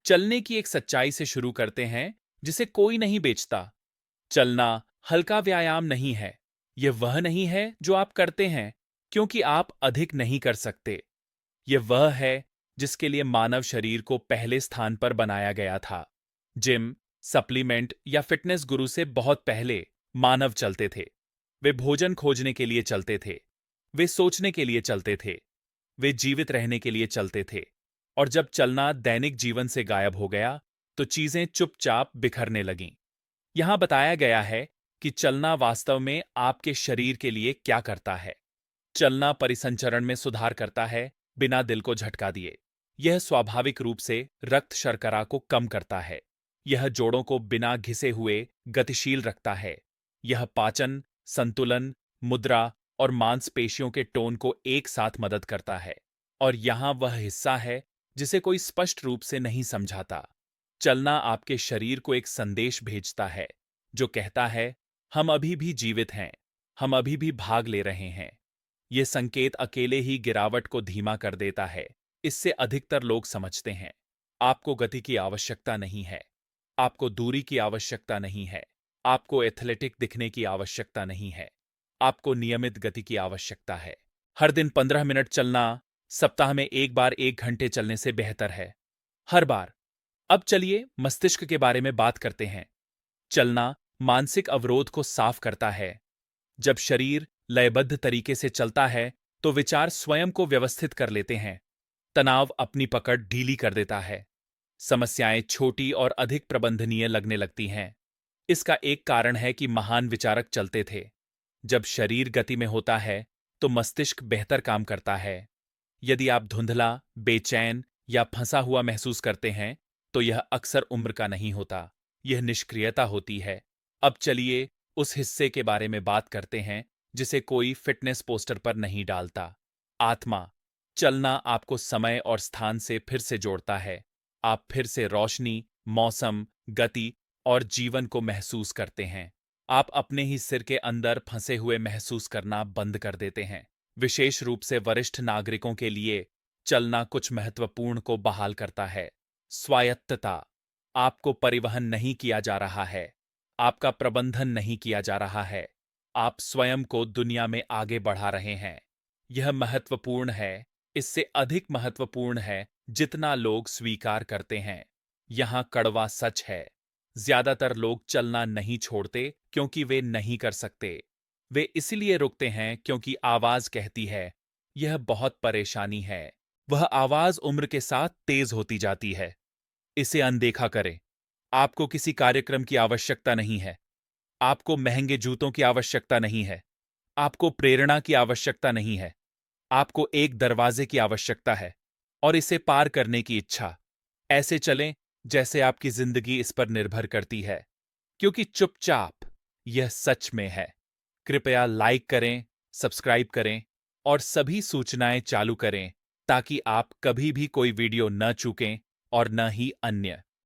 चलने की एक सच्चाई से शुरू करते हैं जिसे कोई नहीं बेचता। चलना हल्का व्यायाम नहीं है। यह वह नहीं है जो आप करते हैं क्योंकि आप अधिक नहीं कर सकते। यह वह है जिसके लिए मानव शरीर को पहले स्थान पर बनाया गया था। जिम, सप्लीमेंट या फिटनेस गुरु से बहुत पहले मानव चलते थे। वे भोजन खोजने के लिए चलते थे। वे सोचने के लिए चलते थे। वे जीवित रहने के लिए चलते थे। और जब चलना दैनिक जीवन से गायब हो गया तो चीजें चुपचाप बिखरने लगीं। यहां बताया गया है कि चलना वास्तव में आपके शरीर के लिए क्या करता है। चलना परिसंचरण में सुधार करता है बिना दिल को झटका दिए। यह स्वाभाविक रूप से रक्त शर्करा को कम करता है। यह जोड़ों को बिना घिसे हुए गतिशील रखता है। यह पाचन, संतुलन, मुद्रा और मांसपेशियों के टोन को एक साथ मदद करता है। और यहाँ वह हिस्सा है जिसे कोई स्पष्ट रूप से नहीं समझाता। चलना आपके शरीर को एक संदेश भेजता है जो कहता है, हम अभी भी जीवित हैं, हम अभी भी भाग ले रहे हैं। ये संकेत अकेले ही गिरावट को धीमा कर देता है। इससे अधिकतर लोग समझते हैं। आपको गति की आवश्यकता नहीं है। आपको दूरी की आवश्यकता नहीं है। आपको एथलेटिक दिखने की आवश्यकता नहीं है। आपको नियमित गति की आवश्यकता है। हर दिन 15 मिनट चलना सप्ताह में एक बार 1 घंटे चलने से बेहतर है। हर बार। अब चलिए मस्तिष्क के बारे में बात करते हैं। चलना मानसिक अवरोध को साफ करता है। जब शरीर लयबद्ध तरीके से चलता है तो विचार स्वयं को व्यवस्थित कर लेते हैं। तनाव अपनी पकड़ ढीली कर देता है। समस्याएं छोटी और अधिक प्रबंधनीय लगने लगती हैं। इसका एक कारण है कि महान विचारक चलते थे। जब शरीर गति में होता है तो मस्तिष्क बेहतर काम करता है। यदि आप धुंधला, बेचैन या फंसा हुआ महसूस करते हैं तो यह अक्सर उम्र का नहीं होता। यह निष्क्रियता होती है। अब चलिए उस हिस्से के बारे में बात करते हैं जिसे कोई फिटनेस पोस्टर पर नहीं डालता। आत्मा। चलना आपको समय और स्थान से फिर से जोड़ता है। आप फिर से रोशनी, मौसम, गति और जीवन को महसूस करते हैं। आप अपने ही सिर के अंदर फंसे हुए महसूस करना बंद कर देते हैं। विशेष रूप से वरिष्ठ नागरिकों के लिए चलना कुछ महत्वपूर्ण को बहाल करता है। स्वायत्तता। आपको परिवहन नहीं किया जा रहा है। आपका प्रबंधन नहीं किया जा रहा है। आप स्वयं को दुनिया में आगे बढ़ा रहे हैं। यह महत्वपूर्ण है, इससे अधिक महत्वपूर्ण है जितना लोग स्वीकार करते हैं। यहां कड़वा सच है। ज्यादातर लोग चलना नहीं छोड़ते क्योंकि वे नहीं कर सकते। वे इसलिए रुकते हैं क्योंकि आवाज कहती है, यह बहुत परेशानी है। वह आवाज उम्र के साथ तेज होती जाती है। इसे अनदेखा करें। आपको किसी कार्यक्रम की आवश्यकता नहीं है। आपको महंगे जूतों की आवश्यकता नहीं है। आपको प्रेरणा की आवश्यकता नहीं है। आपको एक दरवाजे की आवश्यकता है और इसे पार करने की इच्छा। ऐसे चलें जैसे आपकी जिंदगी इस पर निर्भर करती है, क्योंकि चुपचाप यह सच में है। कृपया लाइक करें, सब्सक्राइब करें और सभी सूचनाएं चालू करें ताकि आप कभी भी कोई वीडियो न चूकें और न ही अन्य।